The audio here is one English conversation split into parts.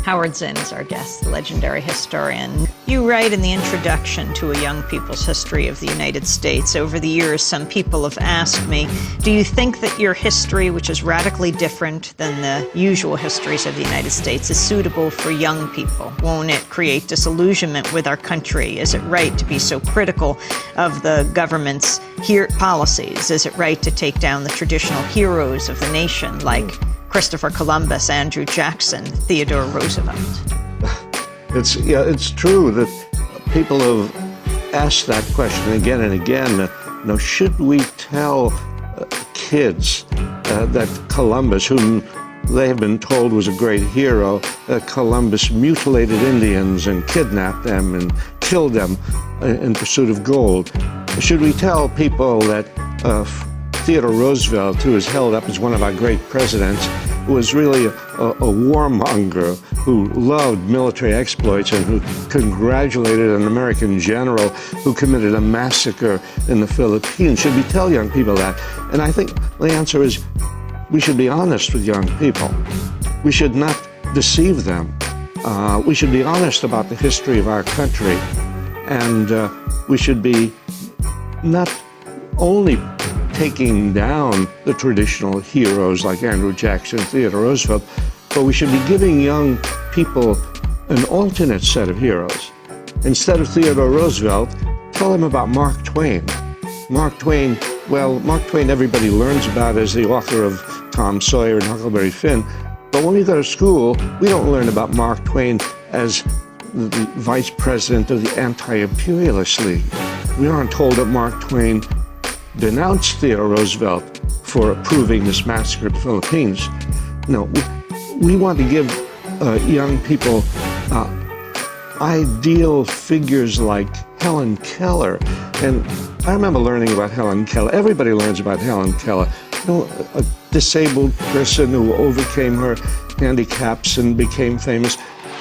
Howard Zinn is our guest, the legendary historian. You write in the introduction to A Young People's History of the United States, over the years, some people have asked me, do you think that your history, which is radically different than the usual histories of the United States, is suitable for young people? Won't it create disillusionment with our country? Is it right to be so critical of the government's policies? Is it right to take down the traditional heroes of the nation, like Christopher Columbus, Andrew Jackson, Theodore Roosevelt? It's true that people have asked that question again and again. Should we tell kids that Columbus, whom they have been told was a great hero, Columbus mutilated Indians and kidnapped them and killed them in pursuit of gold? Should we tell people that Theodore Roosevelt, who is held up as one of our great presidents, was really a warmonger who loved military exploits and who congratulated an American general who committed a massacre in the Philippines? Should we tell young people that? And I think the answer is we should be honest with young people. We should not deceive them. We should be honest about the history of our country. And we should be not only taking down the traditional heroes like Andrew Jackson, Theodore Roosevelt, but we should be giving young people an alternate set of heroes. Instead of Theodore Roosevelt, tell them about Mark Twain. Mark Twain everybody learns about as the author of Tom Sawyer and Huckleberry Finn, but when we go to school, we don't learn about Mark Twain as the vice president of the Anti-Imperialist League. We aren't told that Mark Twain denounced Theodore Roosevelt for approving this massacre of the Philippines. No, we want to give young people ideal figures like Helen Keller. And I remember learning about Helen Keller. Everybody learns about Helen Keller. A disabled person who overcame her handicaps and became famous.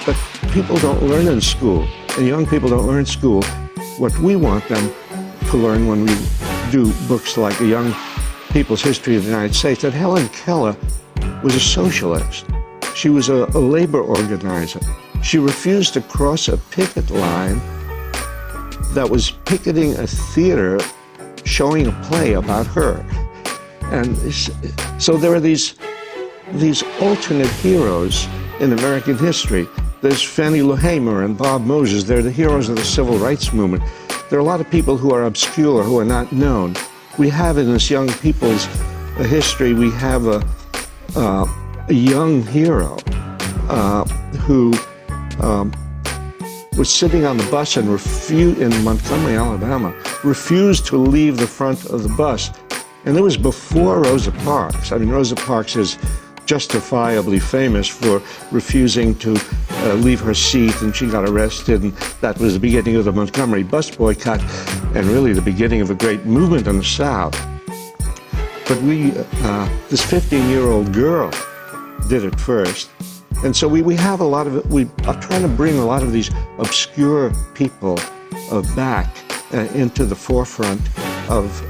But people don't learn in school, and young people don't learn in school what we want them to learn when we do books like A Young People's History of the United States, that Helen Keller was a socialist. She was a labor organizer. She refused to cross a picket line that was picketing a theater showing a play about her. And so there are these alternate heroes in American history. There's Fannie Lou Hamer and Bob Moses. They're the heroes of the Civil Rights Movement. There are a lot of people who are obscure, who are not known. We have in this young people's history, we have a young hero who was sitting on the bus and in Montgomery, Alabama, refused to leave the front of the bus. And it was before Rosa Parks. I mean, Rosa Parks is justifiably famous for refusing to leave her seat, and she got arrested, and that was the beginning of the Montgomery bus boycott and really the beginning of a great movement in the South. But this 15-year-old girl did it first. And so we have a lot of it. We are trying to bring a lot of these obscure people back into the forefront of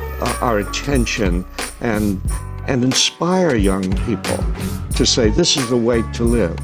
our attention and inspire young people to say, this is the way to live.